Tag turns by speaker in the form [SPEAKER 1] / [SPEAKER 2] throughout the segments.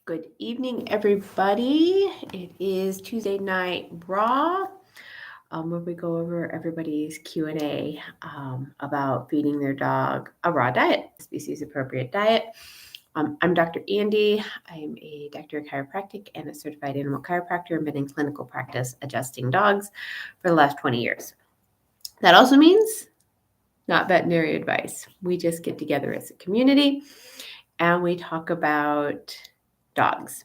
[SPEAKER 1] Good evening, everybody. It is Tuesday Night Raw, where we go over everybody's Q&A about feeding their dog a raw diet, a species-appropriate diet. I'm Dr. Andi. I'm a doctor of chiropractic and a certified animal chiropractor and been in clinical practice adjusting dogs for the last 20 years. That also means not veterinary advice. We just get together as a community and we talk about dogs.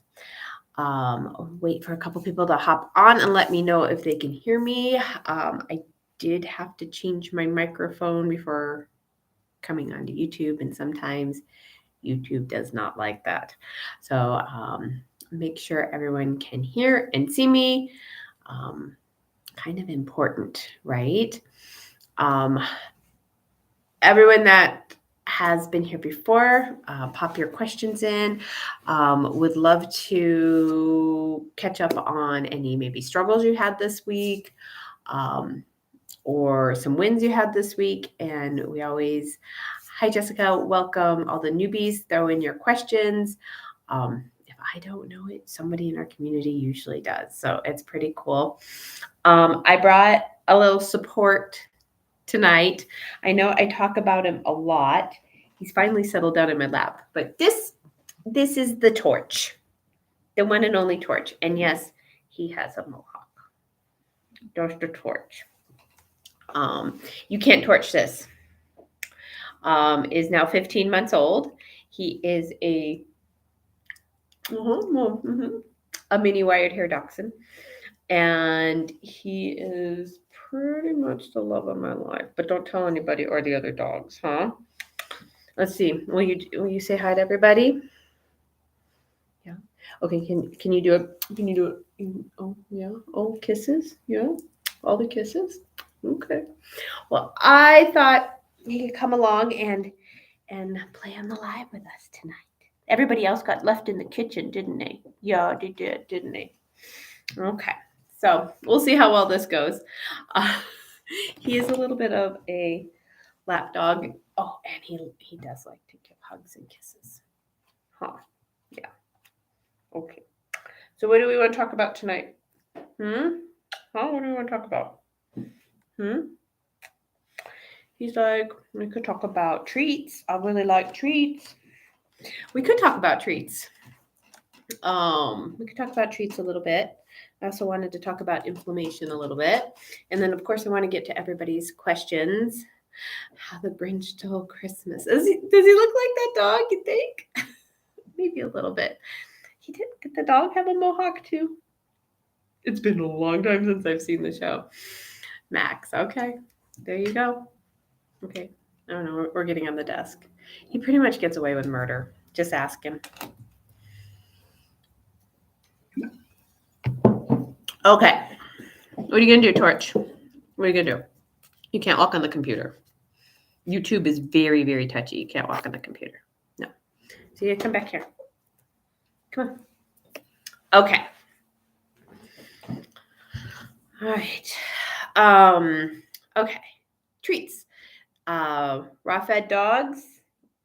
[SPEAKER 1] Wait for a couple people to hop on and let me know if they can hear me. I did have to change my microphone before coming onto YouTube, and sometimes YouTube does not like that. So make sure everyone can hear and see me. Kind of important, right? Everyone that has been here before, pop your questions in. Would love to catch up on any maybe struggles you had this week, or some wins you had this week. And we always, hi Jessica, welcome all the newbies, throw in your questions. If I don't know it, somebody in our community usually does. So it's pretty cool. I brought a little support tonight. I know I talk about him a lot. He's finally settled down in my lap. But this is the Torch, the one and only Torch. And yes, he has a mohawk. There's the Torch. You can't torch this. Is now 15 months old. He is a mini wired hair dachshund. And he is pretty much the love of my life. But don't tell anybody or the other dogs, huh? Let's see. Will you say hi to everybody? Yeah. Okay. Can you do it? Can you do it? Oh yeah. Oh, kisses. Yeah. All the kisses. Okay. Well, I thought you could come along and play on the live with us tonight. Everybody else got left in the kitchen, didn't they? Yeah, they did, didn't they? Okay. So we'll see how well this goes. He is a little bit of a lap dog. Oh, and he does like to give hugs and kisses. Huh. Yeah. Okay. So what do we want to talk about tonight? Huh? What do we want to talk about? He's like, we could talk about treats. I really like treats. We could talk about treats. We could talk about treats a little bit. I also wanted to talk about inflammation a little bit. And then, of course, I want to get to everybody's questions. How the Grinch stole Christmas. Does he look like that dog, you think? Maybe a little bit. Did the dog have a mohawk too? It's been a long time since I've seen the show. Max, okay. There you go. Okay. I don't know. We're getting on the desk. He pretty much gets away with murder. Just ask him. Okay. What are you going to do, Torch? What are you going to do? You can't walk on the computer. YouTube is very, very touchy. You can't walk on the computer. No. So you come back here. Come on. Okay. All right. Okay. Treats. Raw-fed dogs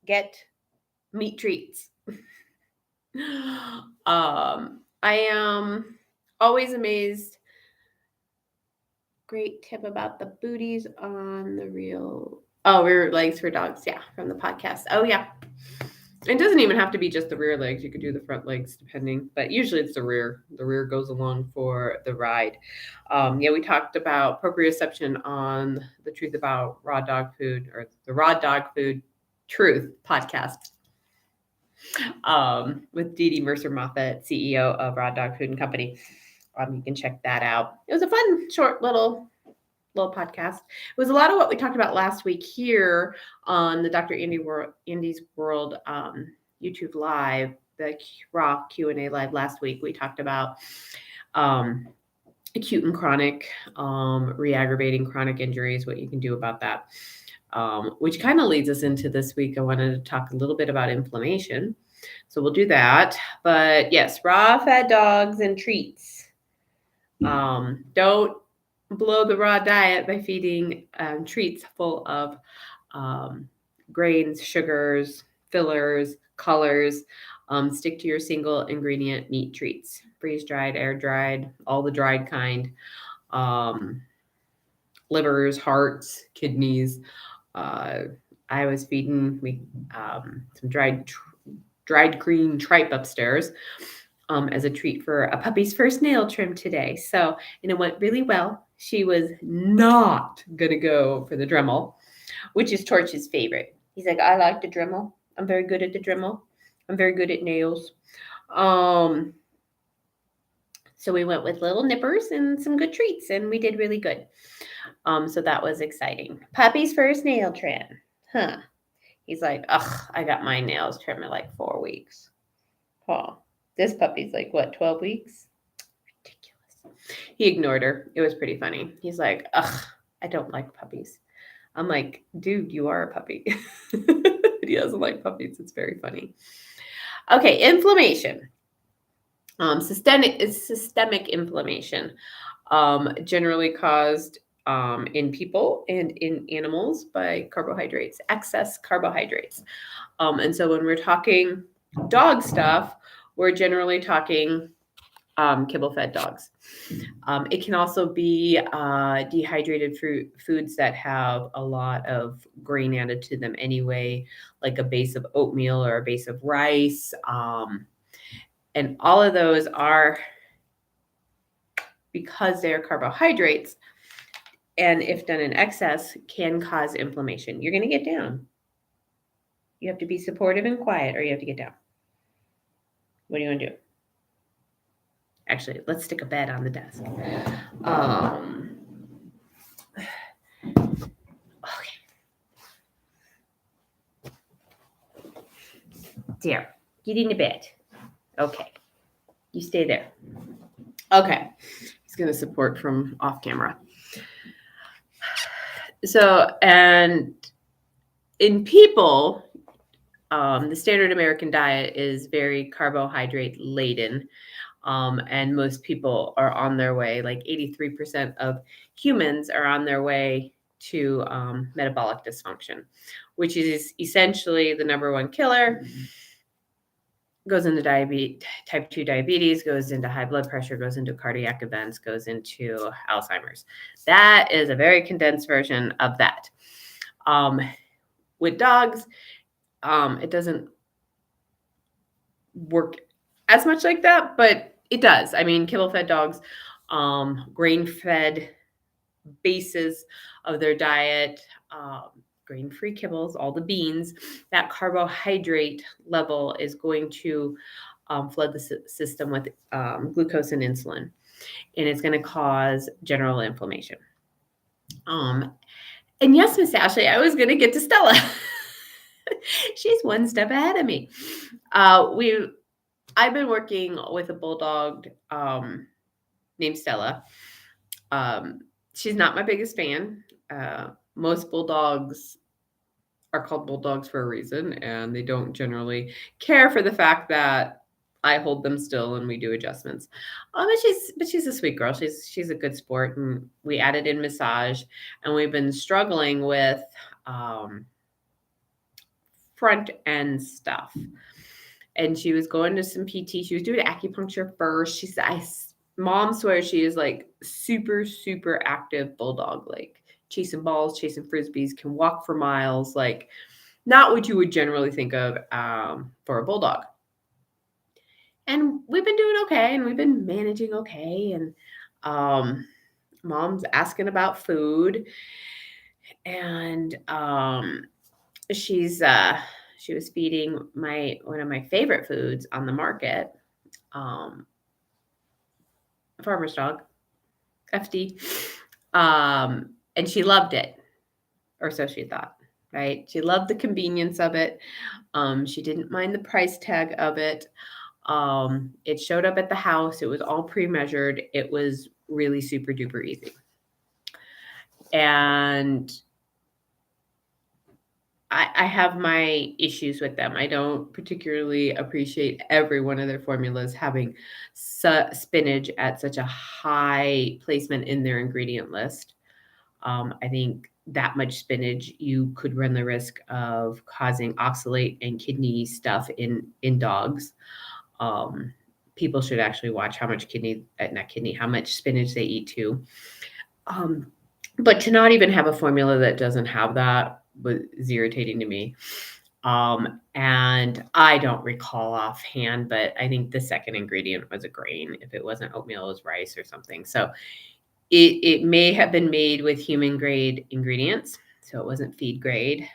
[SPEAKER 1] get meat treats. I am always amazed. Great tip about the booties on the rear legs for dogs. Yeah, from the podcast. Oh, yeah. It doesn't even have to be just the rear legs. You could do the front legs depending, but usually it's the rear. The rear goes along for the ride. We talked about proprioception on the Truth About Raw Dog Food, or the Raw Dog Food Truth podcast, with Dee Dee Mercer-Moffat, CEO of Raw Dog Food and Company. You can check that out. It was a fun, short little podcast. It was a lot of what we talked about last week here on the Dr. Andy's World YouTube Live, the Raw Q&A Live last week. We talked about acute and chronic, re-aggravating chronic injuries, what you can do about that, which kind of leads us into this week. I wanted to talk a little bit about inflammation. So we'll do that. But yes, raw-fed dogs and treats. Don't blow the raw diet by feeding treats full of grains, sugars, fillers, colors. Stick to your single ingredient meat treats, freeze dried, air dried, all the dried kind, um, livers, hearts, kidneys. Uh, I was feeding some dried green tripe upstairs as a treat for a puppy's first nail trim today. So, and it went really well. She was not going to go for the Dremel, which is Torch's favorite. He's like, I like the Dremel. I'm very good at the Dremel. I'm very good at nails. Um, so we went with little nippers and some good treats, and we did really good. So that was exciting. Puppy's first nail trim. Huh. He's like, ugh, I got my nails trimmed in like 4 weeks. Huh. This puppy's like, what, 12 weeks? Ridiculous. He ignored her. It was pretty funny. He's like, ugh, I don't like puppies. I'm like, dude, you are a puppy. He doesn't like puppies. It's very funny. Okay, inflammation. Systemic inflammation, generally caused in people and in animals by carbohydrates, excess carbohydrates. And so when we're talking dog stuff, we're generally talking kibble-fed dogs. It can also be dehydrated foods that have a lot of grain added to them anyway, like a base of oatmeal or a base of rice. And all of those are, because they're carbohydrates, and if done in excess, can cause inflammation. You're going to get down. You have to be supportive and quiet, or you have to get down. What do you want to do? Actually, let's stick a bed on the desk. Okay. There. Get into bed. Okay. You stay there. Okay. He's going to support from off camera. So, and in people, the standard American diet is very carbohydrate laden. And most people are on their way, like 83% of humans are on their way to metabolic dysfunction, which is essentially the number one killer. Goes into type 2 diabetes, goes into high blood pressure, goes into cardiac events, goes into Alzheimer's. That is a very condensed version of that. With dogs, it doesn't work as much like that, but it does. I mean, kibble-fed dogs, grain-fed bases of their diet, grain-free kibbles, all the beans, that carbohydrate level is going to flood the system with glucose and insulin, and it's going to cause general inflammation. And yes, Miss Ashley, I was going to get to Stella. She's one step ahead of me. I've been working with a bulldog named Stella. She's not my biggest fan. Most bulldogs are called bulldogs for a reason, and they don't generally care for the fact that I hold them still and we do adjustments. But she's a sweet girl. She's a good sport, and we added in massage, and we've been struggling with front end stuff. And she was going to some PT. She was doing acupuncture first. Mom swears she is like super, super active bulldog, like chasing balls, chasing frisbees, can walk for miles, like not what you would generally think of for a bulldog. And we've been doing okay, and we've been managing okay. And Mom's asking about food, and she was feeding one of my favorite foods on the market, farmer's dog, FD, and she loved it, or so she thought, right? She loved the convenience of it. She didn't mind the price tag of it. It showed up at the house. It was all pre-measured. It was really super duper easy. And I have my issues with them. I don't particularly appreciate every one of their formulas having spinach at such a high placement in their ingredient list. I think that much spinach, you could run the risk of causing oxalate and kidney stuff in dogs. Um, People should actually watch how much how much spinach they eat too. Um, but to not even have a formula that doesn't have that is irritating to me. And I don't recall offhand, but I think the second ingredient was a grain. If it wasn't oatmeal, it was rice or something. So it may have been made with human grade ingredients, so it wasn't feed grade,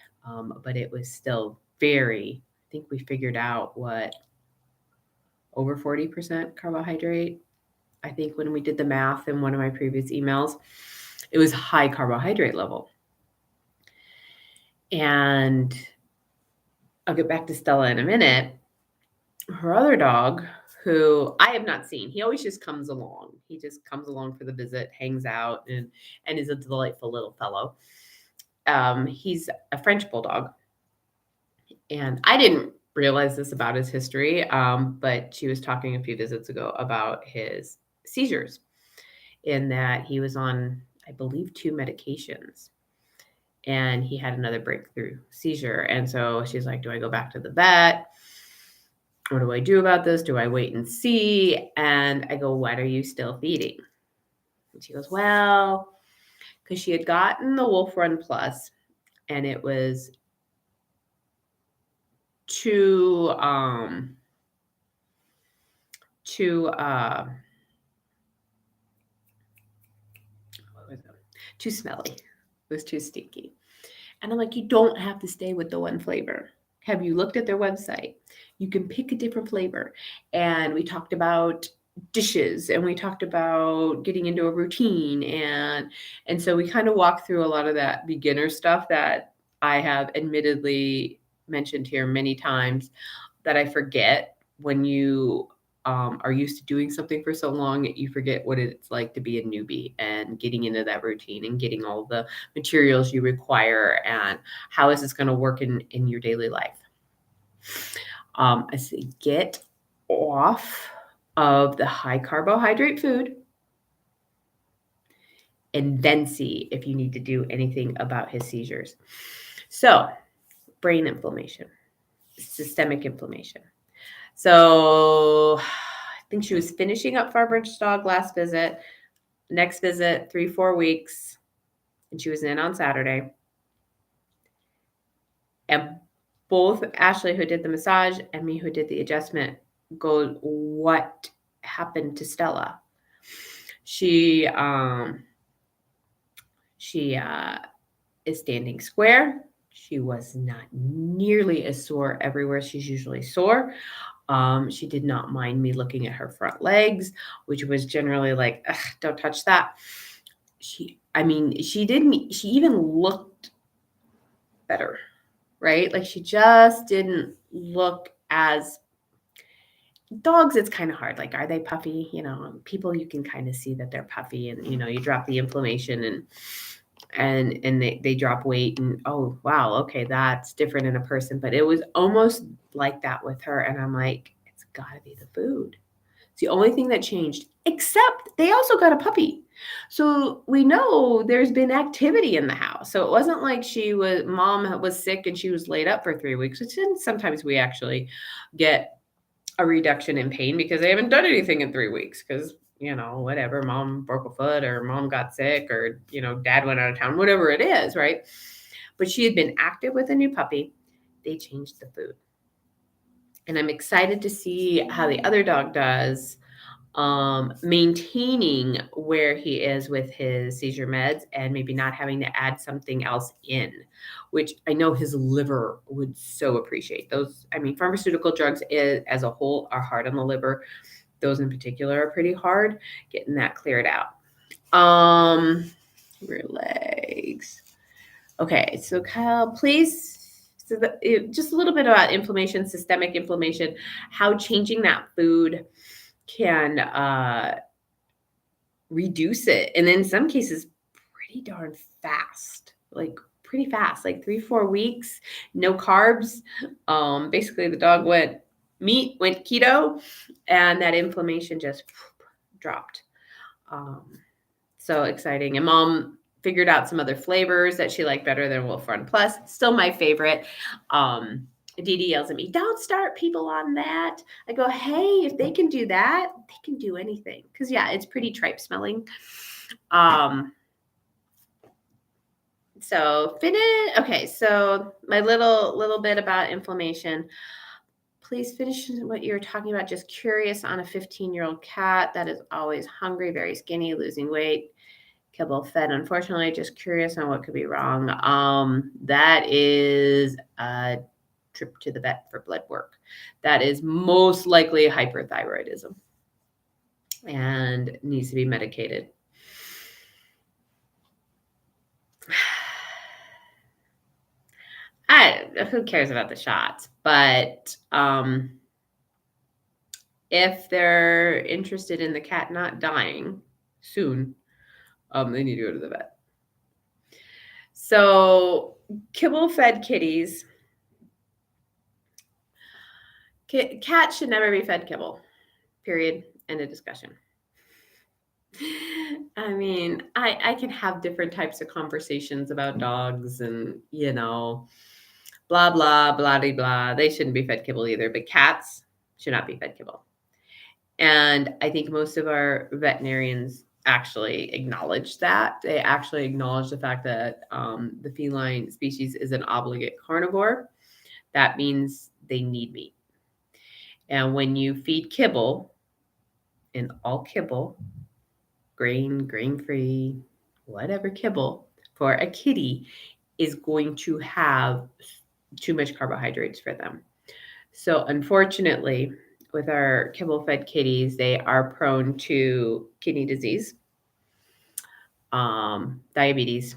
[SPEAKER 1] but it was still very, I think we figured out what, over 40% carbohydrate. I think when we did the math in one of my previous emails, it was high carbohydrate level. And I'll get back to Stella in a minute. Her other dog, who I have not seen, he always just comes along. He just comes along for the visit, hangs out, and is a delightful little fellow. He's a French bulldog. And I didn't realize this about his history, but she was talking a few visits ago about his seizures, in that he was on, I believe, 2 medications. And he had another breakthrough seizure. And so she's like, do I go back to the vet? What do I do about this? Do I wait and see? And I go, what are you still feeding? And she goes, well, because she had gotten the Wolf Run Plus, and it was too too smelly. It was too stinky. And I'm like, you don't have to stay with the one flavor. Have you looked at their website? You can pick a different flavor. And we talked about dishes, and we talked about getting into a routine, and so we kind of walked through a lot of that beginner stuff that I have admittedly mentioned here many times, that I forget when you are used to doing something for so long. You forget what it's like to be a newbie and getting into that routine and getting all the materials you require, and how is this going to work in your daily life. I say get off of the high carbohydrate food, and then see if you need to do anything about his seizures. So, brain inflammation, systemic inflammation. So I think she was finishing up Farbridge dog last visit. Next visit, 3-4 weeks, and she was in on Saturday. And both Ashley, who did the massage, and me, who did the adjustment, go, what happened to Stella? She is standing square. She was not nearly as sore everywhere she's usually sore. She did not mind me looking at her front legs, which was generally like, don't touch that. She even looked better, right? Like, she just didn't look as, dogs, it's kind of hard. Like, are they puffy? People, you can kind of see that they're puffy, and, you drop the inflammation and they drop weight, and oh wow, okay, that's different in a person. But it was almost like that with her, and I'm like, it's got to be the food. It's the only thing that changed, except they also got a puppy, so we know there's been activity in the house. So it wasn't like mom was sick and she was laid up for 3 weeks, which then sometimes we actually get a reduction in pain because they haven't done anything in 3 weeks, because whatever, mom broke a foot, or mom got sick, or, dad went out of town, whatever it is, right? But she had been active with a new puppy. They changed the food. And I'm excited to see how the other dog does, maintaining where he is with his seizure meds, and maybe not having to add something else in, which I know his liver would so appreciate. Those, pharmaceutical drugs as a whole are hard on the liver. Those in particular are pretty hard, getting that cleared out. Rear legs. Okay, so Kyle, please, just a little bit about inflammation, systemic inflammation, how changing that food can reduce it. And in some cases, pretty darn fast, like pretty fast, like 3-4 weeks, no carbs. Basically the dog went keto, and that inflammation just dropped. So exciting. And mom figured out some other flavors that she liked better than Wolf Run Plus. Still my favorite. Dee Dee yells at me, "Don't start people on that." I go, "Hey, if they can do that, they can do anything." Because yeah, it's pretty tripe smelling. So finish. Okay, so my little bit about inflammation. Please finish what you're talking about. Just curious on a 15-year-old cat that is always hungry, very skinny, losing weight, kibble fed. Unfortunately, just curious on what could be wrong. That is a trip to the vet for blood work. That is most likely hyperthyroidism and needs to be medicated. Who cares about the shots? But if they're interested in the cat not dying soon, they need to go to the vet. So kibble-fed kitties. Cats should never be fed kibble. Period. End of discussion. I mean, I can have different types of conversations about dogs and, blah, blah, blah, blah, blah. They shouldn't be fed kibble either, but cats should not be fed kibble. And I think most of our veterinarians actually acknowledge that. They actually acknowledge the fact that the feline species is an obligate carnivore. That means they need meat. And when you feed kibble, and all kibble, grain-free, whatever kibble, for a kitty is going to have too much carbohydrates for them. So unfortunately, with our kibble-fed kitties, they are prone to kidney disease, diabetes.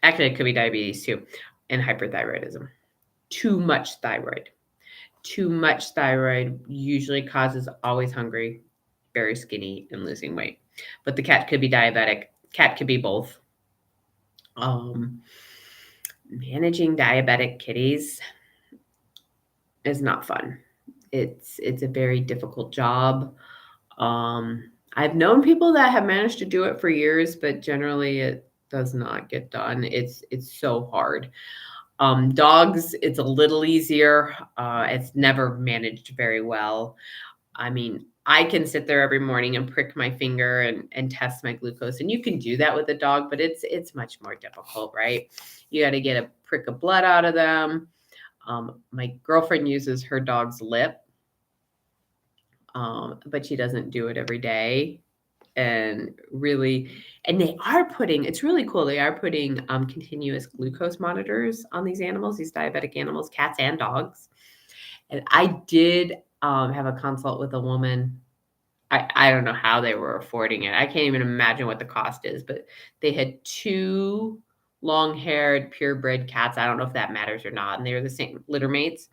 [SPEAKER 1] Actually, it could be diabetes too, and hyperthyroidism. Too much thyroid. Too much thyroid usually causes always hungry, very skinny, and losing weight. But the cat could be diabetic. Cat could be both. Managing diabetic kitties is not fun. It's a very difficult job. I've known people that have managed to do it for years, but generally it does not get done. It's so hard. Dogs, it's a little easier. It's never managed very well. I mean, I can sit there every morning and prick my finger and test my glucose. And you can do that with a dog, but it's much more difficult, right? You got to get a prick of blood out of them. My girlfriend uses her dog's lip, but she doesn't do it every day. And they are putting, it's really cool. They are putting continuous glucose monitors on these animals, these diabetic animals, cats and dogs. And I did have a consult with a woman. I don't know how they were affording it. I can't even imagine what the cost is, but they had 2 long-haired purebred cats. I don't know if that matters or not. And they were the same litter mates.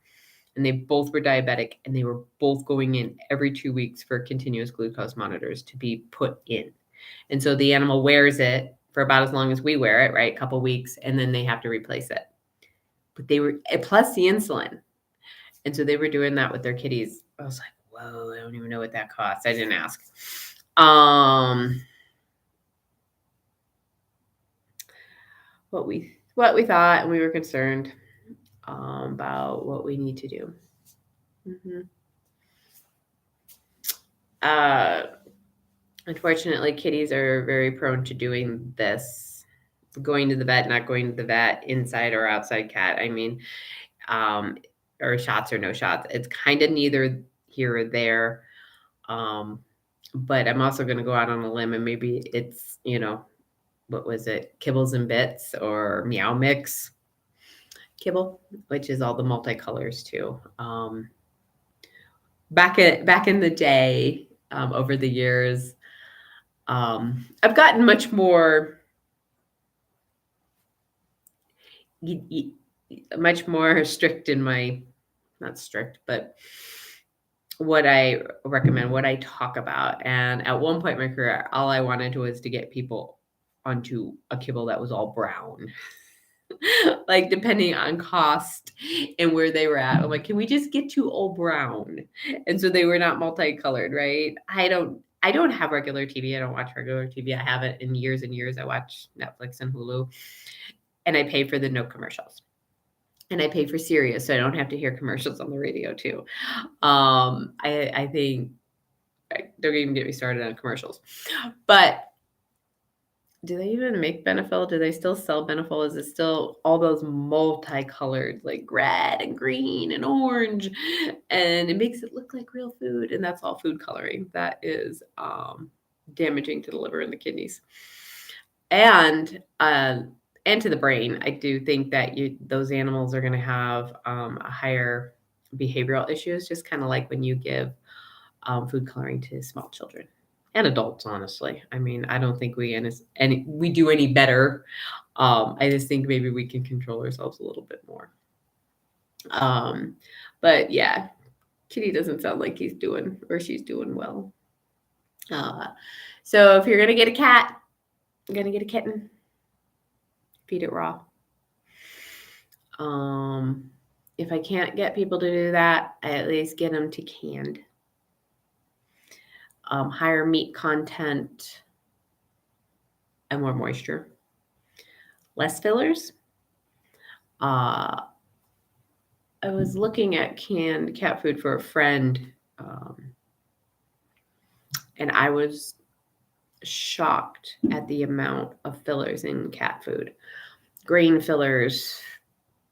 [SPEAKER 1] And they both were diabetic, and they were both going in every 2 weeks for continuous glucose monitors to be put in. And so the animal wears it for about as long as we wear it, right? A couple weeks, and then they have to replace it. But they were, plus the insulin. And so they were doing that with their kitties. I was like, whoa, I don't even know what that costs. I didn't ask. What we thought, and we were concerned about what we need to do. Unfortunately, kitties are very prone to doing this, going to the vet, not going to the vet, inside or outside cat. I mean, or shots or no shots. It's kind of neither here or there. But I'm also going to go out on a limb, and maybe it's, what was it? Kibbles and bits or meow mix kibble, which is all the multicolors too. Back in the day, over the years, I've gotten much more strict in my, not strict, but what I recommend, what I talk about. And at one point in my career, all I wanted was to get people onto a kibble that was all brown. Like, depending on cost and where they were at, I'm like, can we just get to all brown? And so they were not multicolored, right? I don't I don't have regular TV. I don't watch regular TV. I haven't in years and years. I watch Netflix and Hulu, and I pay for the no commercials. And I pay for Sirius, so I don't have to hear commercials on the radio too. I think don't even get me started on commercials. But do they even make Benefil? Do they still sell Benefil? Is it still all those multicolored, like red and green and orange? And it makes it look like real food, and that's all food coloring. That is damaging to the liver and the kidneys, and to the brain. I do think that those animals are going to have a higher behavioral issues, just kind of like when you give food coloring to small children and adults. Honestly, I mean, I don't think we do any better. I just think maybe we can control ourselves a little bit more. But yeah, Kitty doesn't sound like he's doing or she's doing well. So if you're gonna get a cat, you're gonna get a kitten. Feed it raw. If I can't get people to do that, I at least get them to canned. Higher meat content and more moisture. Less fillers. I was looking at canned cat food for a friend, and I was shocked at the amount of fillers in cat food. Grain fillers,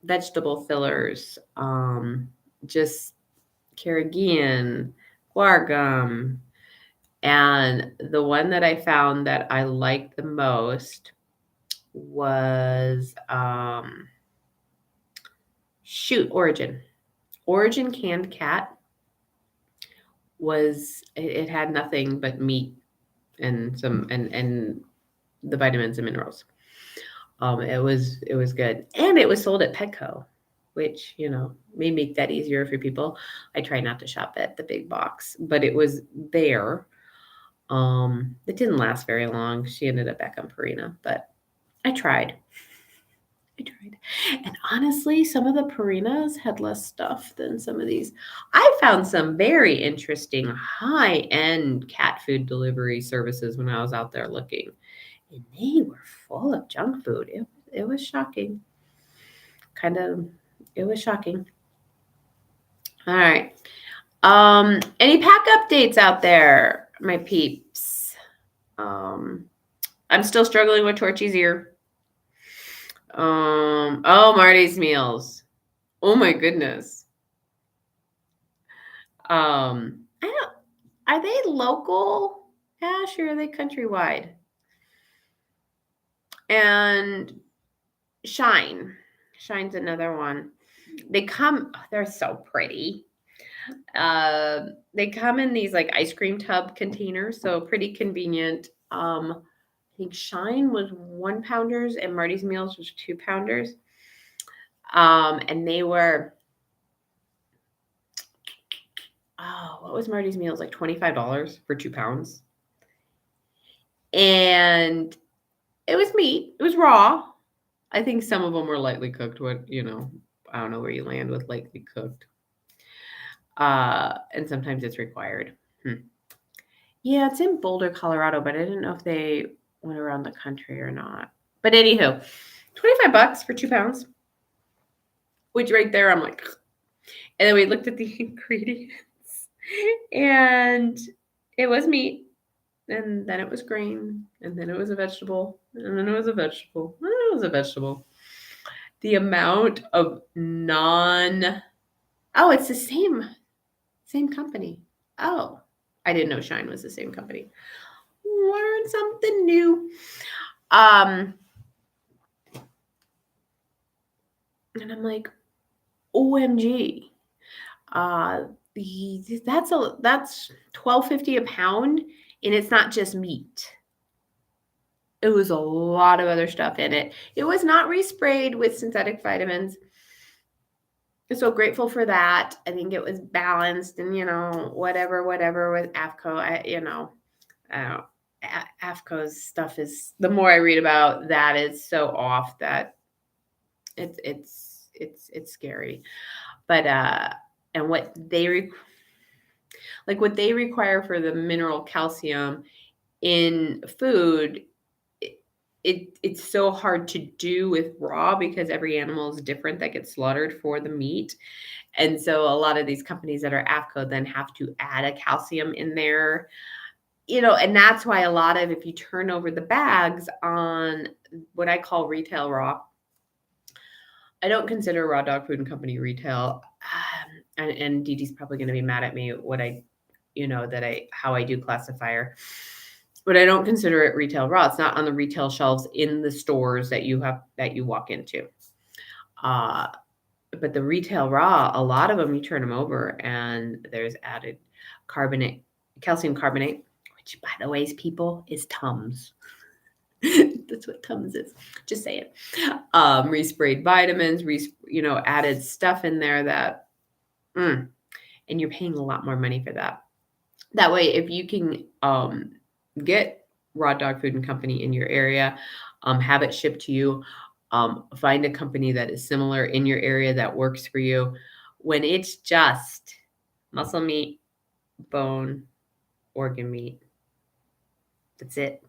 [SPEAKER 1] vegetable fillers, just carrageenan, guar gum. And the one that I found that I liked the most was Origin. Origin canned cat it had nothing but meat and some and the vitamins and minerals. It was good, and it was sold at Petco, which may make that easier for people. I try not to shop at the big box, but it was there. It didn't last very long. She ended up back on Purina, but I tried. And honestly, some of the Purinas had less stuff than some of these. I found some very interesting high-end cat food delivery services when I was out there looking, and they were full of junk food. It was shocking. It was shocking. All right. Any pack updates out there, my peeps? I'm still struggling with Torchy's ear. Marty's meals. Oh my goodness. I don't. Are they local, Ash, or are they countrywide? And Shine's another one. They're so pretty. They come in these like ice cream tub containers, so pretty convenient. I think Shine was 1 pounders and Marty's Meals was 2 pounders. And they were, what was Marty's Meals? Like $25 for 2 pounds. And it was meat. It was raw. I think some of them were lightly cooked. I don't know where you land with lightly cooked. And sometimes it's required. Yeah, it's in Boulder, Colorado, but I didn't know if they went around the country or not. But anywho, $25 for 2 pounds, which right there, I'm like, and then we looked at the ingredients, and it was meat, and then it was grain, and then it was a vegetable, and then it was a vegetable, and then it was a vegetable. The amount of it's the same company. Oh, I didn't know Shine was the same company. Learn something new. And I'm like, OMG. That's $12.50 a pound, and it's not just meat. It was a lot of other stuff in it. It was not resprayed with synthetic vitamins. So grateful for that. I think it was balanced, and whatever with AFCO. AFCO's stuff is, the more I read about that, is so off that it's scary. But and what they Like what they require for the mineral calcium in food, it's so hard to do with raw because every animal is different that gets slaughtered for the meat. And so a lot of these companies that are AFCO then have to add a calcium in there, and that's why a lot of, if you turn over the bags on what I call retail raw, I don't consider Raw Dog Food and Company retail. And Dee Dee's probably going to be mad at me how I do classifier, but I don't consider it retail raw. It's not on the retail shelves in the stores that you walk into. But the retail raw, a lot of them, you turn them over and there's added calcium carbonate, which, by the way, people, is Tums. That's what Tums is. Just saying. Resprayed vitamins, added stuff in there that, and you're paying a lot more money for that. That way, if you can get Raw Dog Food and Company in your area, have it shipped to you, find a company that is similar in your area that works for you. When it's just muscle meat, bone, organ meat, that's it.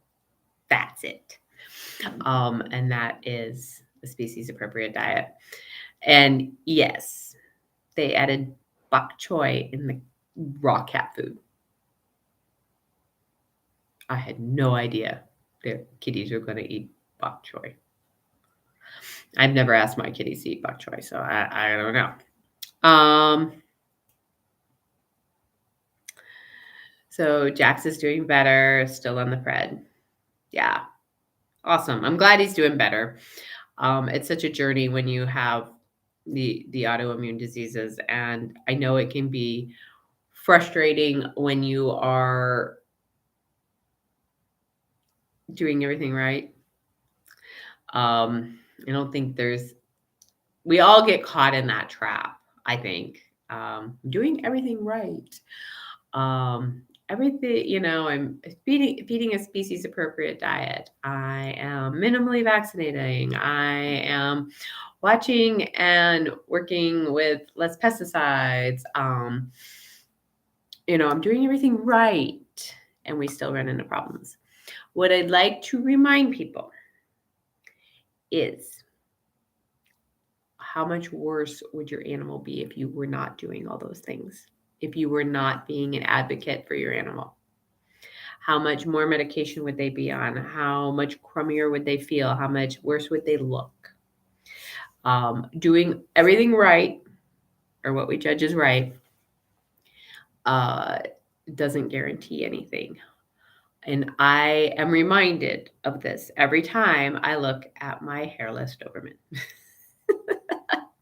[SPEAKER 1] And that is a species appropriate diet. And yes, they added bok choy in the raw cat food. I had no idea their kitties were going to eat bok choy. I've never asked my kitties to eat bok choy, so I don't know. So Jax is doing better, still on the pred. Yeah. Awesome. I'm glad he's doing better. It's such a journey when you have the autoimmune diseases, and I know it can be frustrating when you are doing everything right. I don't think we all get caught in that trap, I think. Doing everything right. Everything, I'm feeding a species appropriate diet. I am minimally vaccinating. I am watching and working with less pesticides. I'm doing everything right, and we still run into problems. What I'd like to remind people is, how much worse would your animal be if you were not doing all those things? If you were not being an advocate for your animal? How much more medication would they be on? How much crummier would they feel? How much worse would they look? Doing everything right, or what we judge as right, doesn't guarantee anything. And I am reminded of this every time I look at my hairless Doberman.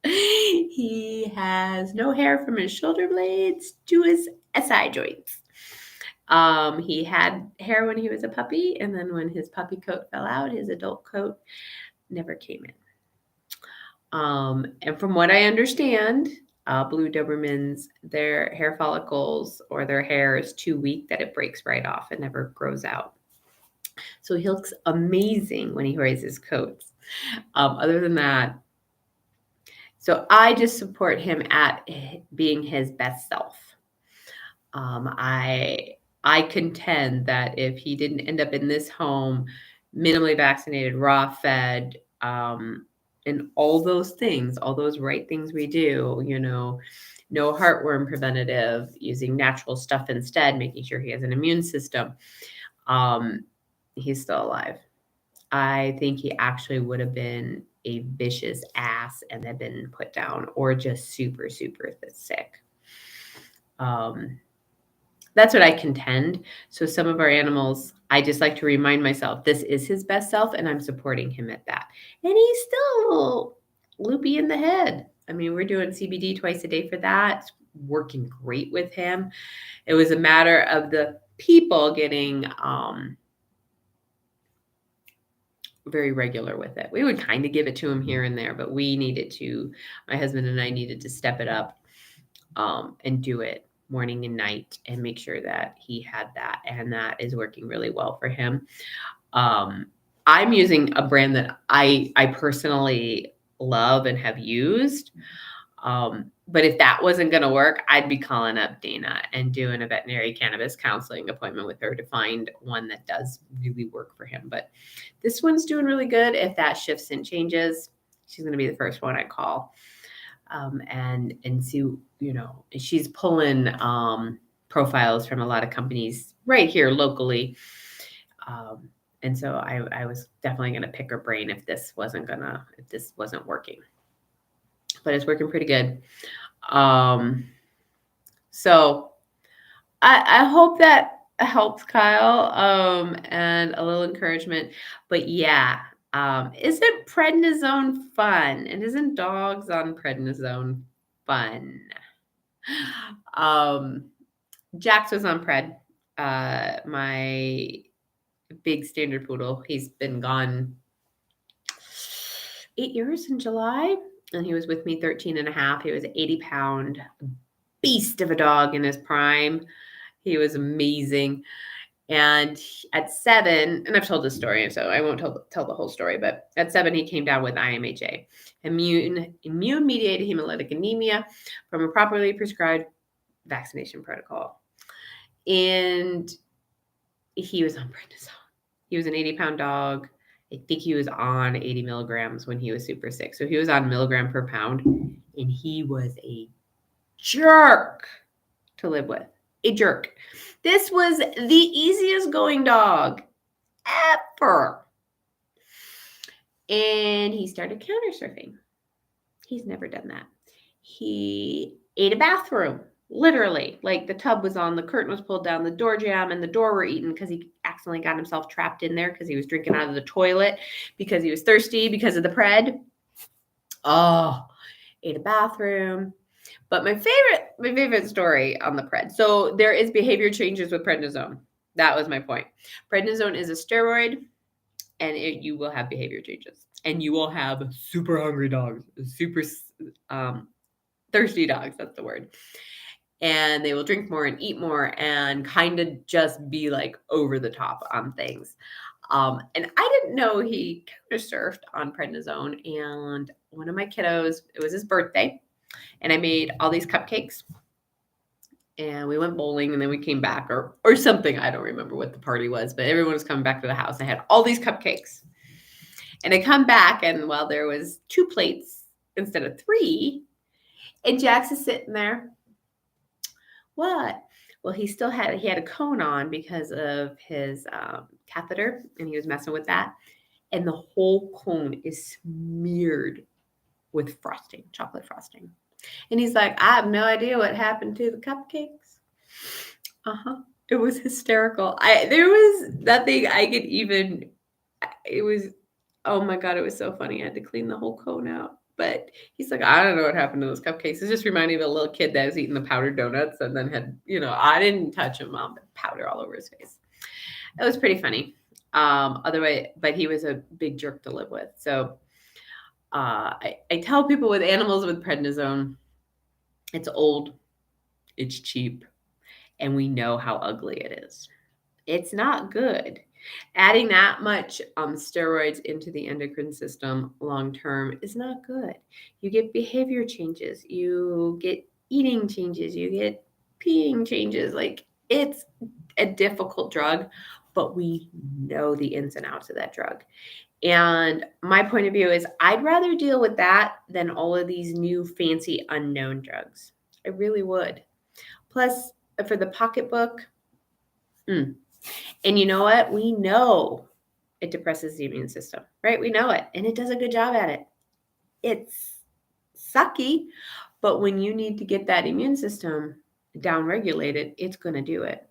[SPEAKER 1] He has no hair from his shoulder blades to his side joints. He had hair when he was a puppy, and then when his puppy coat fell out, his adult coat never came in. And from what I understand, blue Dobermans, their hair follicles or their hair is too weak that it breaks right off and never grows out. So he looks amazing when he wears his coats. Other than that, so I just support him at being his best self. I contend that if he didn't end up in this home, minimally vaccinated, raw fed, and all those things, all those right things we do, no heartworm preventative, using natural stuff instead, making sure he has an immune system, he's still alive. I think he actually would have been a vicious ass and had been put down, or just super, super sick. That's what I contend. So some of our animals, I just like to remind myself, this is his best self, and I'm supporting him at that. And he's still a little loopy in the head. I mean, we're doing CBD twice a day for that. It's working great with him. It was a matter of the people getting very regular with it. We would kind of give it to him here and there, but my husband and I needed to step it up and do it morning and night and make sure that he had that. And that is working really well for him. I'm using a brand that I personally love and have used. But if that wasn't going to work, I'd be calling up Dana and doing a veterinary cannabis counseling appointment with her to find one that does really work for him. But this one's doing really good. If that shifts and changes, she's going to be the first one I call. And see, she's pulling profiles from a lot of companies right here locally. And so I was definitely going to pick her brain if this wasn't working. But it's working pretty good. So I hope that helps, Kyle, and a little encouragement. But yeah, isn't prednisone fun? And isn't dogs on prednisone fun? Jax was on pred. My big standard poodle, he's been gone 8 years in July, and he was with me 13 and a half. He was an 80-pound beast of a dog in his prime. He was amazing. And at 7, and I've told this story, so I won't tell the whole story, but at 7, he came down with IMHA, immune-mediated hemolytic anemia, from a properly prescribed vaccination protocol. And he was on prednisone. He was an 80-pound dog. I think he was on 80 milligrams when he was super sick. So he was on milligram per pound, and he was a jerk to live with. A jerk. This was the easiest going dog ever. And he started counter surfing. He's never done that. He ate a bathroom, literally. Like the tub was on, the curtain was pulled down, the door jamb, and the door were eaten because he accidentally got himself trapped in there because he was drinking out of the toilet, because he was thirsty, because of the pred. Oh, ate a bathroom. But my favorite story on the pred. So there is behavior changes with prednisone. That was my point. Prednisone is a steroid, and you will have behavior changes. And you will have super hungry dogs, super thirsty dogs, that's the word. And they will drink more and eat more and kind of just be like over the top on things. And I didn't know he counter surfed on prednisone. And one of my kiddos, it was his birthday, and I made all these cupcakes. And we went bowling, and then we came back or something. I don't remember what the party was, but everyone was coming back to the house. I had all these cupcakes. And I come back, and there was 2 plates instead of 3. And Jax is sitting there. What? Well, he had a cone on because of his catheter, and he was messing with that. And the whole cone is smeared with frosting, chocolate frosting. And he's like, I have no idea what happened to the cupcakes. It was hysterical. There was nothing I could even, it was, oh my God, it was so funny. I had to clean the whole cone out. But he's like, I don't know what happened to those cupcakes. It just reminded me of a little kid that was eating the powdered donuts and then had, I didn't touch him, but powder all over his face. It was pretty funny. But he was a big jerk to live with. So I tell people with animals with prednisone, it's old, it's cheap, and we know how ugly it is. It's not good. Adding that much steroids into the endocrine system long-term is not good. You get behavior changes. You get eating changes. You get peeing changes. Like, it's a difficult drug, but we know the ins and outs of that drug. And my point of view is I'd rather deal with that than all of these new fancy unknown drugs. I really would. Plus, for the pocketbook, and you know what? We know it depresses the immune system, right? We know it, and it does a good job at it. It's sucky, but when you need to get that immune system down-regulated, it's going to do it.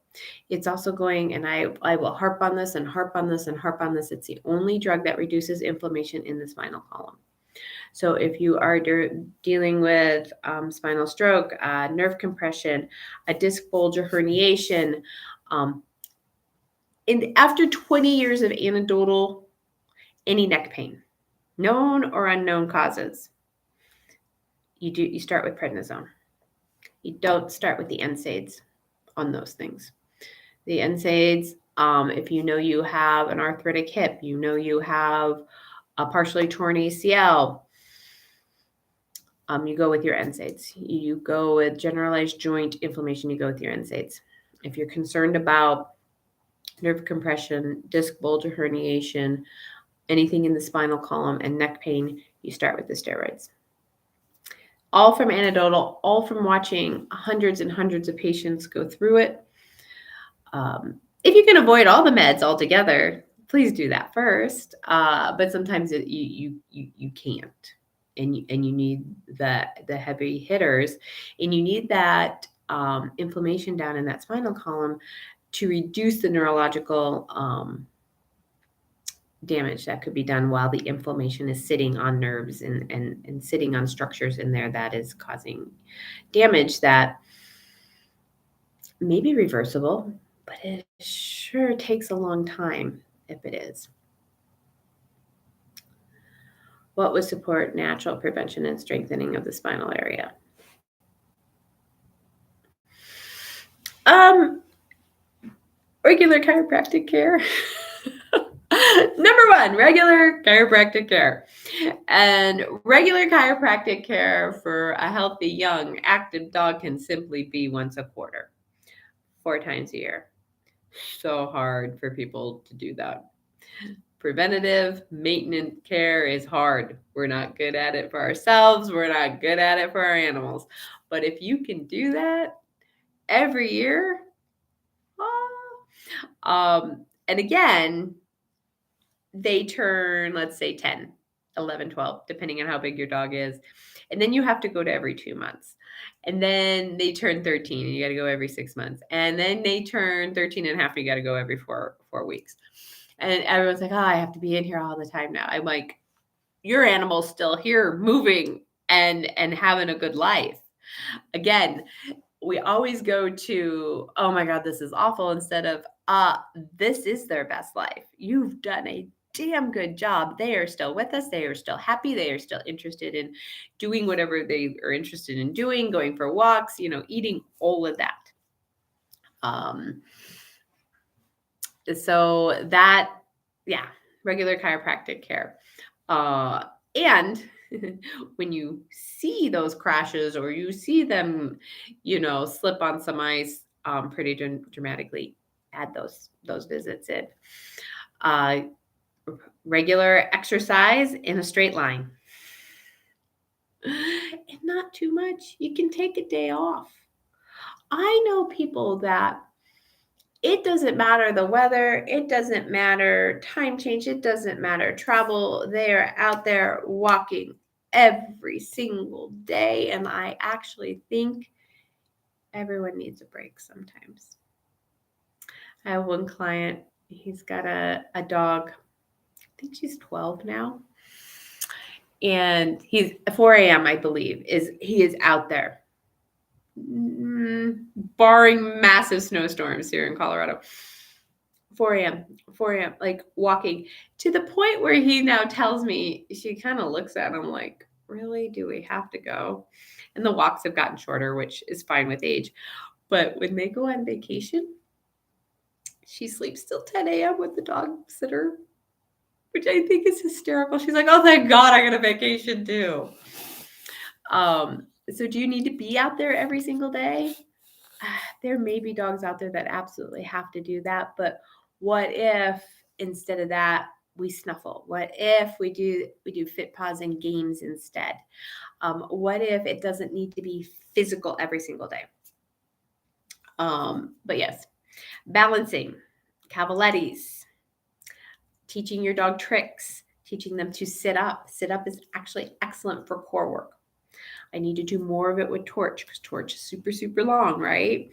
[SPEAKER 1] It's also going, and I will harp on this and harp on this and harp on this. It's the only drug that reduces inflammation in the spinal column. So if you are dealing with spinal stroke, nerve compression, a disc bulge or herniation, and after 20 years of anecdotal, any neck pain, known or unknown causes, you start with prednisone. You don't start with the NSAIDs on those things. The NSAIDs, if you know you have an arthritic hip, you know you have a partially torn ACL, you go with your NSAIDs. You go with generalized joint inflammation, you go with your NSAIDs. If you're concerned about nerve compression, disc bulge or herniation, anything in the spinal column, and neck pain, you start with the steroids. All from anecdotal, all from watching hundreds and hundreds of patients go through it. If you can avoid all the meds altogether, please do that first. But sometimes you can't, and you need the heavy hitters, and you need that inflammation down in that spinal column to reduce the neurological damage that could be done while the inflammation is sitting on nerves and sitting on structures in there that is causing damage that may be reversible, but it sure takes a long time if it is. What would support natural prevention and strengthening of the spinal area? Regular chiropractic care. Number one, regular chiropractic care. And regular chiropractic care for a healthy, young, active dog can simply be once a quarter, 4 times a year. So hard for people to do that. Preventative maintenance care is hard. We're not good at it for ourselves. We're not good at it for our animals. But if you can do that every year, and again, they turn, let's say 10, 11, 12, depending on how big your dog is. And then you have to go to every 2 months. And then they turn 13 and you got to go every 6 months. And then they turn 13 and a half and you got to go every 4 weeks. And everyone's like, oh, I have to be in here all the time now. I'm like, your animal's still here moving and having a good life. Again, we always go to, oh my God, this is awful, instead of, this is their best life. You've done a damn good job. They are still with us. They are still happy. They are still interested in doing whatever they are interested in doing, going for walks, eating, all of that. So that, regular chiropractic care. And when you see those crashes or you see them, slip on some ice pretty dramatically, add those visits in. Regular exercise in a straight line. And not too much. You can take a day off. I know people that it doesn't matter the weather, it doesn't matter time change, it doesn't matter travel. They are out there walking every single day. And I actually think everyone needs a break sometimes. I have one client, he's got a dog, I think she's 12 now. And he's 4 a.m., I believe, he is out there. Barring massive snowstorms here in Colorado. 4 a.m., like walking to the point where he now tells me, she kind of looks at him like, really, do we have to go? And the walks have gotten shorter, which is fine with age. But when they go on vacation, she sleeps till 10 a.m. with the dog sitter, which I think is hysterical. She's like, oh, thank God I got a vacation too. So do you need to be out there every single day? There may be dogs out there that absolutely have to do that. But what if instead of that, we snuffle? What if we do fit paws and games instead? What if it doesn't need to be physical every single day? But yes, balancing, cavalettis, teaching your dog tricks, teaching them to sit up. Sit up is actually excellent for core work. I need to do more of it with Torch because Torch is super, super long, right?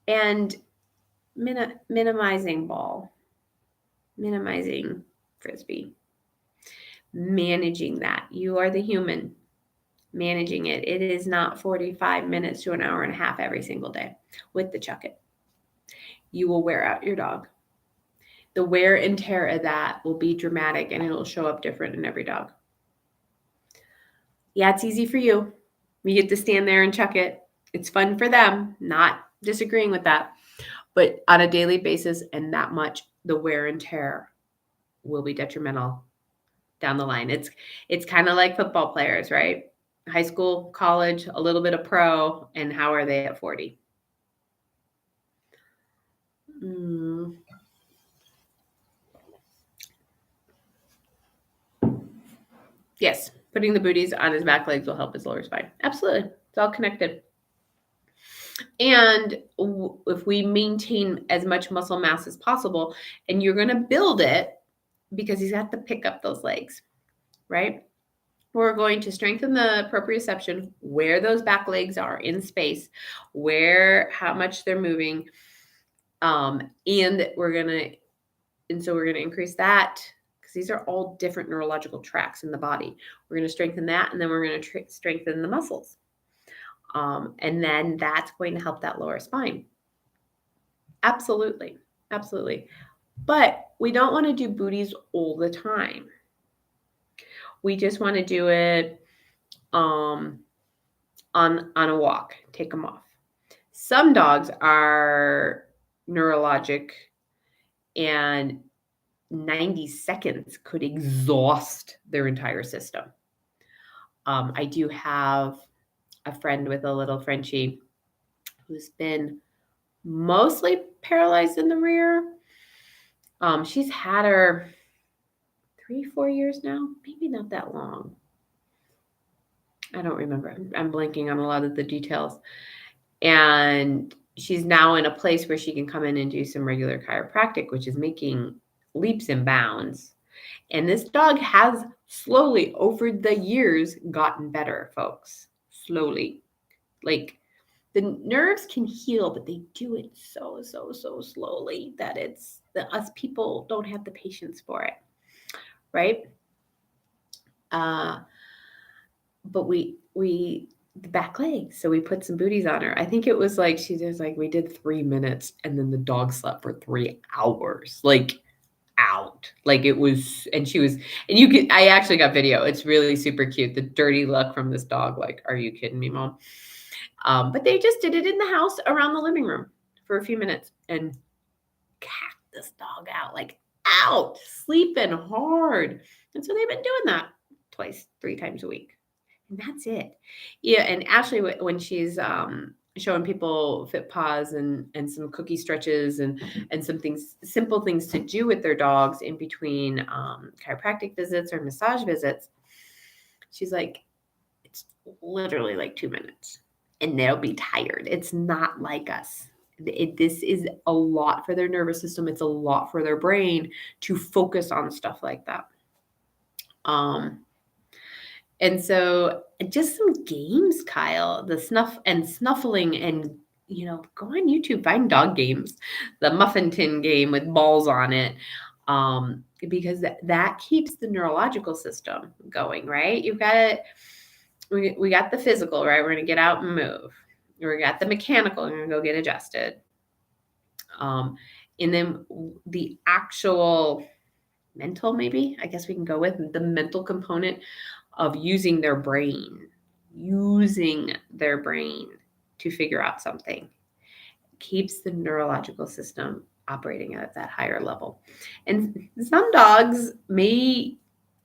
[SPEAKER 1] And minimizing ball, minimizing frisbee, managing that. You are the human managing it. It is not 45 minutes to an hour and a half every single day with the chuck it. You will wear out your dog. The wear and tear of that will be dramatic and it'll show up different in every dog. Yeah, it's easy for you. You get to stand there and chuck it. It's fun for them, not disagreeing with that. But on a daily basis and that much, the wear and tear will be detrimental down the line. It's kind of like football players, right? High school, college, a little bit of pro, and how are they at 40? Mm. Yes, putting the booties on his back legs will help his lower spine. Absolutely. It's all connected. And if we maintain as much muscle mass as possible, and you're going to build it because he's got to pick up those legs, right? We're going to strengthen the proprioception where those back legs are in space, how much they're moving. And so we're going to increase that because these are all different neurological tracks in the body. We're going to strengthen that, and then we're going to strengthen the muscles. And then that's going to help that lower spine. Absolutely. Absolutely. But we don't want to do booties all the time. We just want to do it on a walk, take them off. Some dogs are neurologic, and 90 seconds could exhaust their entire system. I do have a friend with a little Frenchie who's been mostly paralyzed in the rear. She's had her 3-4 years now, maybe not that long. I don't remember. I'm blanking on a lot of the details. And she's now in a place where she can come in and do some regular chiropractic, which is making leaps and bounds. And this dog has slowly over the years gotten better, folks. Slowly. Like the nerves can heal, but they do it so slowly that us people don't have the patience for it. Right? But we the back legs. So we put some booties on her. I think it was like we did 3 minutes, and then the dog slept for 3 hours. Like out. Like it was, and I actually got video. It's really super cute. The dirty look from this dog, like, are you kidding me, mom? But they just did it in the house around the living room for a few minutes and cacked this dog out, like out, sleeping hard. And so they've been doing that 3 times a week. And that's it. Yeah, and Ashley, when she's showing people fit paws and some cookie stretches and some simple things to do with their dogs in between chiropractic visits or massage visits, she's like, it's literally like 2 minutes, and they'll be tired. It's not like us. This is a lot for their nervous system. It's a lot for their brain to focus on stuff like that. And so just some games, Kyle, the snuffling, and, go on YouTube, find dog games, the muffin tin game with balls on it. Because that keeps the neurological system going, right? We got the physical, right? We're going to get out and move. We got the mechanical, we're going to go get adjusted. And then the actual mental, maybe, I guess we can go with the mental component of using their brain to figure out something. Keeps the neurological system operating at that higher level. And some dogs may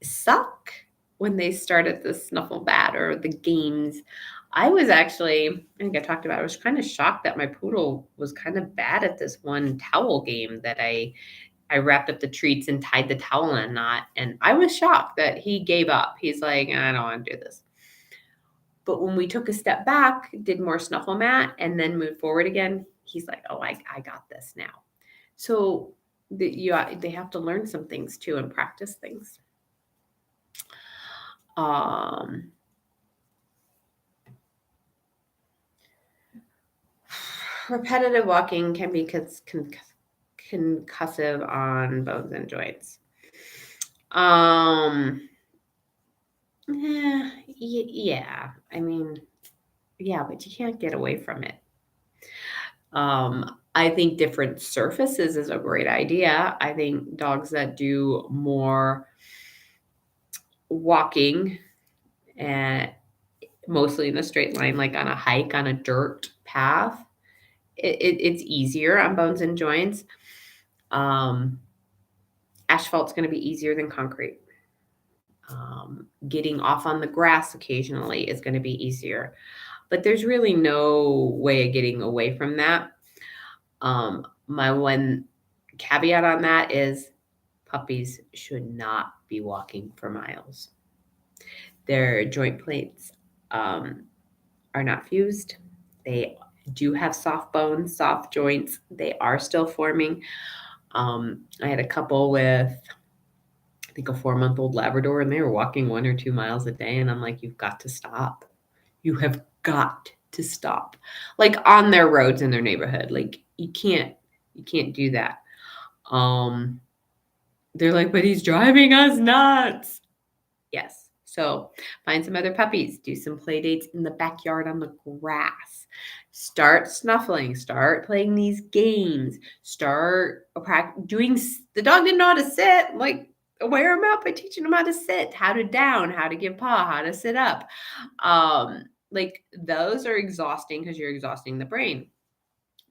[SPEAKER 1] suck when they start at the snuffle bat or the games. I think I talked about, I was kind of shocked that my poodle was kind of bad at this one towel game that I wrapped up the treats and tied the towel in a knot. And I was shocked that he gave up. He's like, I don't want to do this. But when we took a step back, did more snuffle mat, and then moved forward again, he's like, oh, I got this now. So they have to learn some things too and practice things. Repetitive walking can be concussive on bones and joints. Yeah. I mean, yeah, but you can't get away from it. I think different surfaces is a great idea. I think dogs that do more walking and mostly in a straight line, like on a hike on a dirt path, it's easier on bones and joints. Asphalt's going to be easier than concrete. Getting off on the grass occasionally is going to be easier. But there's really no way of getting away from that. My one caveat on that is puppies should not be walking for miles. Their joint plates are not fused. They do have soft bones, soft joints. They are still forming. I had a couple with, I think, a 4-month-old Labrador, and they were walking 1 or 2 miles a day. And I'm like, you've got to stop. You have got to stop. Like on their roads in their neighborhood. Like you can't do that. They're like, but he's driving us nuts. Yes. So find some other puppies, do some play dates in the backyard on the grass. Start snuffling, start playing these games, start doing, the dog didn't know how to sit, like wear him out by teaching him how to sit, how to down, how to give paw, how to sit up. Like those are exhausting because you're exhausting the brain.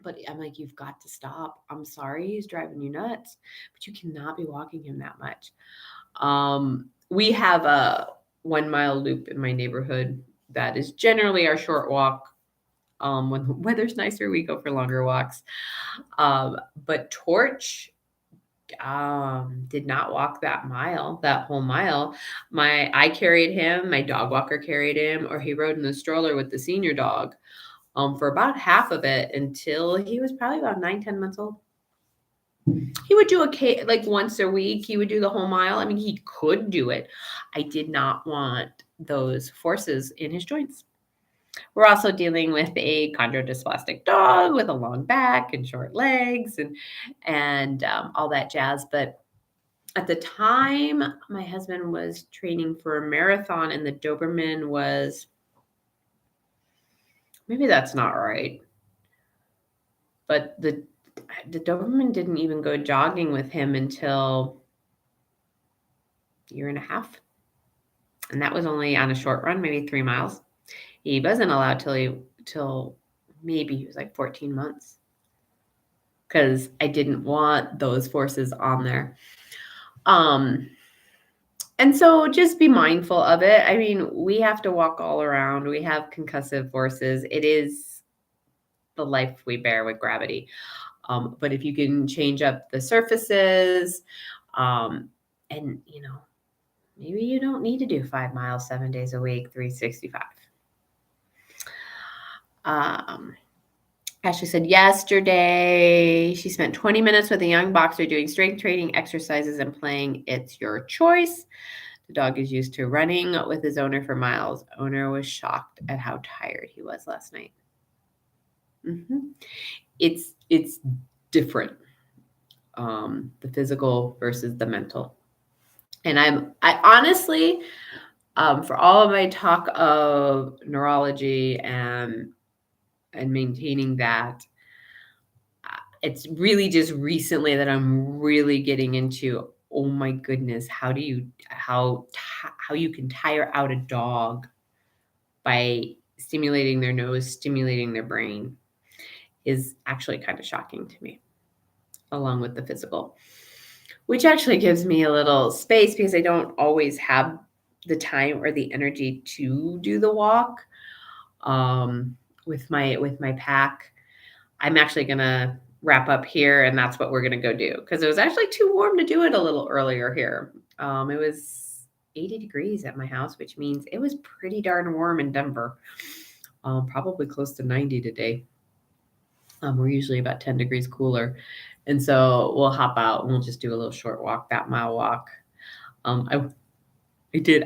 [SPEAKER 1] But I'm like, you've got to stop. I'm sorry he's driving you nuts, but you cannot be walking him that much. We have a 1 mile loop in my neighborhood that is generally our short walk. When the weather's nicer, we go for longer walks. But Torch did not walk that whole mile. I carried him, my dog walker carried him, or he rode in the stroller with the senior dog for about half of it until he was probably about 9-10 months old. He would do like once a week. He would do the whole mile. I mean, he could do it. I did not want those forces in his joints. We're also dealing with a chondrodysplastic dog with a long back and short legs and all that jazz. But at the time, my husband was training for a marathon, and the Doberman was, maybe that's not right, but the Doberman didn't even go jogging with him until a year and a half. And that was only on a short run, maybe 3 miles. He wasn't allowed till maybe he was like 14 months because I didn't want those forces on there. And so just be mindful of it. I mean, we have to walk all around. We have concussive forces. It is the life we bear with gravity. But if you can change up the surfaces, and maybe you don't need to do 5 miles 7 days a week, 365. Ashley said yesterday she spent 20 minutes with a young boxer doing strength training exercises and playing It's Your Choice. The dog is used to running with his owner for miles. Owner was shocked at how tired he was last night. It's different, the physical versus the mental. And I honestly, for all of my talk of neurology and maintaining that, it's really just recently that I'm really getting into, oh my goodness, how you can tire out a dog by stimulating their nose, stimulating their brain is actually kind of shocking to me, along with the physical, which actually gives me a little space because I don't always have the time or the energy to do the walk with my pack. I'm actually going to wrap up here, and that's what we're going to go do because it was actually too warm to do it a little earlier here. It was 80 degrees at my house, which means it was pretty darn warm in Denver, probably close to 90 today. We're usually about 10 degrees cooler. And so we'll hop out and we'll just do a little short walk, that mile walk. I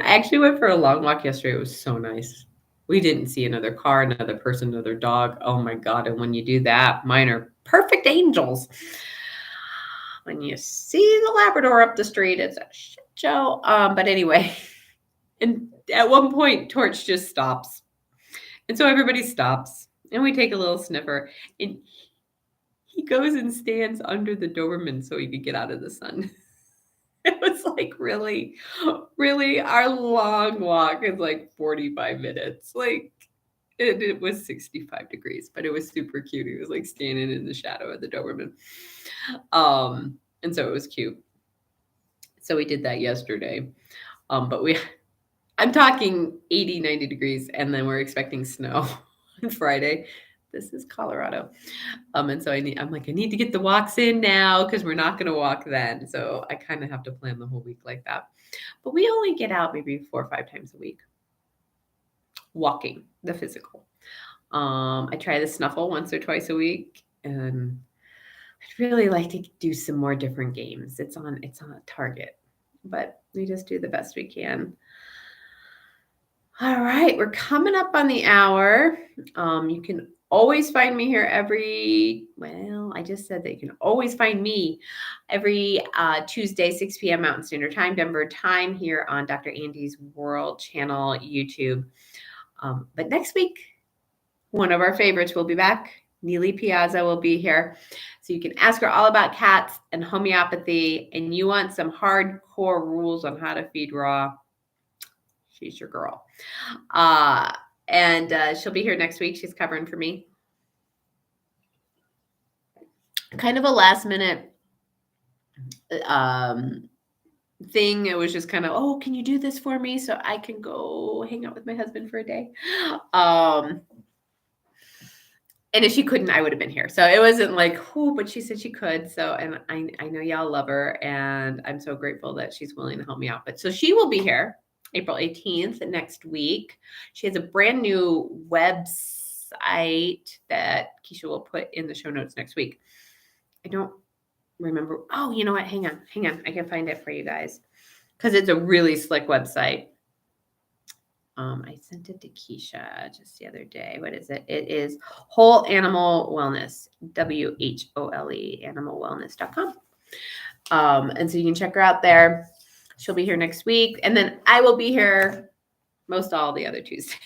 [SPEAKER 1] actually went for a long walk yesterday. It was so nice. We didn't see another car, another person, another dog. Oh my God. And when you do that, mine are perfect angels. When you see the Labrador up the street, it's a shit show. But anyway, and at one point, Torch just stops. And so everybody stops and we take a little sniffer. And he goes and stands under the Doberman so he could get out of the sun. It was like really, really, our long walk is like 45 minutes. Like it was 65 degrees, but it was super cute. He was like standing in the shadow of the Doberman. And so it was cute. So we did that yesterday. But I'm talking 80, 90 degrees, and then we're expecting snow on Friday. This is Colorado. And so I need to get the walks in now because we're not going to walk then. So I kind of have to plan the whole week like that. But we only get out maybe 4 or 5 times a week walking, the physical. I try the snuffle once or twice a week, and I'd really like to do some more different games. It's on a target, but we just do the best we can. All right, we're coming up on the hour. You can always find me here I just said that you can always find me every Tuesday, 6 p.m. Mountain Standard Time, Denver time, here on Dr. Andi's World Channel, YouTube. But next week, one of our favorites will be back. Neely Piazza will be here. So you can ask her all about cats and homeopathy, and you want some hardcore rules on how to feed raw. She's your girl. And she'll be here next week. She's covering for me. Kind of a last minute thing. It was just kind of, oh, can you do this for me so I can go hang out with my husband for a day? And if she couldn't, I would have been here. So it wasn't like, but she said she could. So, and I know y'all love her, and I'm so grateful that she's willing to help me out. But so she will be here April 18th next week. She has a brand new website that Keisha will put in the show notes next week. I don't remember. Oh, you know what? Hang on. I can find it for you guys because it's a really slick website. I sent it to Keisha just the other day. What is it? It is Whole Animal Wellness, WHOLE, animalwellness.com. And so you can check her out there. She'll be here next week. And then I will be here most all the other Tuesdays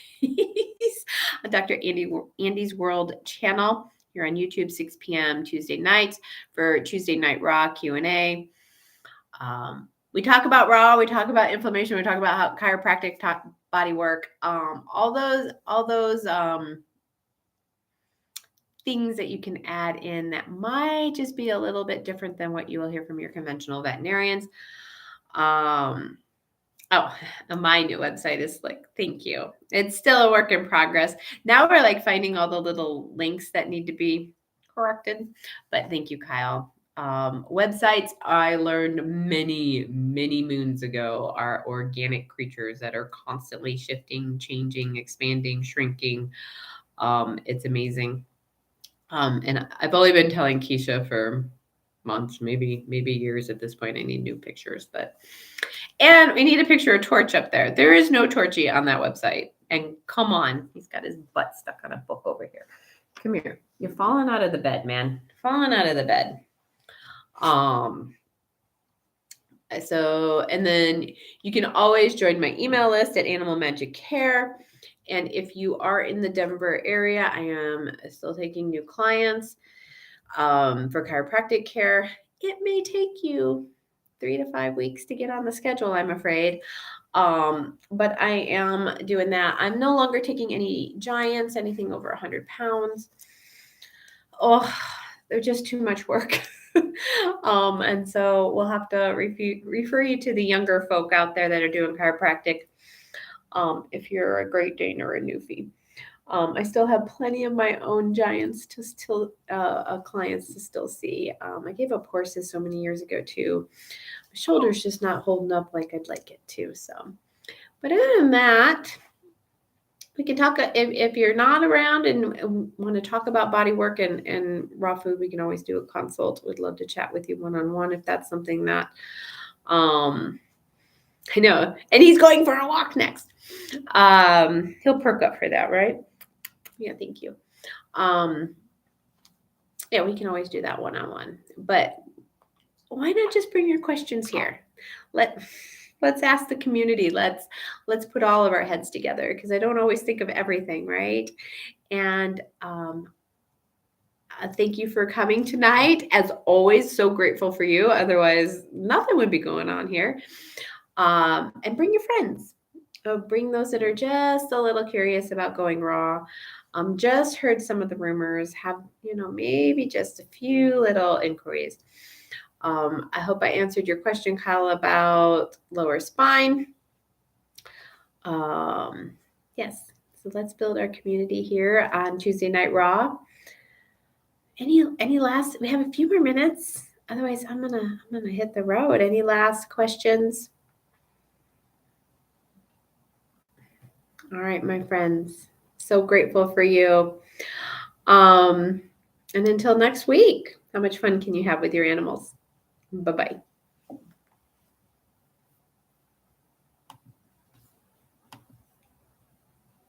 [SPEAKER 1] on Dr. Andi's World Channel here on YouTube, 6 p.m. Tuesday nights for Tuesday Night Raw Q&A. We talk about raw, we talk about inflammation, we talk about how chiropractic body work, all those things that you can add in that might just be a little bit different than what you will hear from your conventional veterinarians. My new website is thank you. It's still a work in progress. Now we're finding all the little links that need to be corrected, but thank you, Kyle. Websites I learned many, many moons ago are organic creatures that are constantly shifting, changing, expanding, shrinking. It's amazing. And I've only been telling Keisha for months, maybe years at this point. I need new pictures, and we need a picture of Torch up there. There is no Torchy on that website. And come on, he's got his butt stuck on a book over here. Come here. You're falling out of the bed, man. Falling out of the bed. And then you can always join my email list at Animal Magic Care. And if you are in the Denver area, I am still taking new clients for chiropractic care. It may take you 3 to 5 weeks to get on the schedule, I'm afraid. But I am doing that. I'm no longer taking any giants, anything over 100 pounds. Oh, they're just too much work. And so we'll have to refer you to the younger folk out there that are doing chiropractic. If you're a Great Dane or a Newfie. I still have plenty of my own giants to still clients to still see. I gave up horses so many years ago too. My shoulder's just not holding up like I'd like it to. So, but other than that, we can talk. If you're not around and want to talk about body work and raw food, we can always do a consult. Would love to chat with you one-on-one if that's something that I know. And he's going for a walk next. He'll perk up for that, right? Yeah, thank you. Yeah, we can always do that one-on-one. But why not just bring your questions here? Let's ask the community. Let's put all of our heads together because I don't always think of everything, right? And thank you for coming tonight. As always, so grateful for you. Otherwise, nothing would be going on here. And bring your friends. Bring those that are just a little curious about going raw. Just heard some of the rumors, have, maybe just a few little inquiries. I hope I answered your question, Kyle, about lower spine. Yes. So let's build our community here on Tuesday Night Raw. Any last? We have a few more minutes. Otherwise, I'm gonna hit the road. Any last questions? All right, my friends. So grateful for you. And until next week, how much fun can you have with your animals? Bye-bye.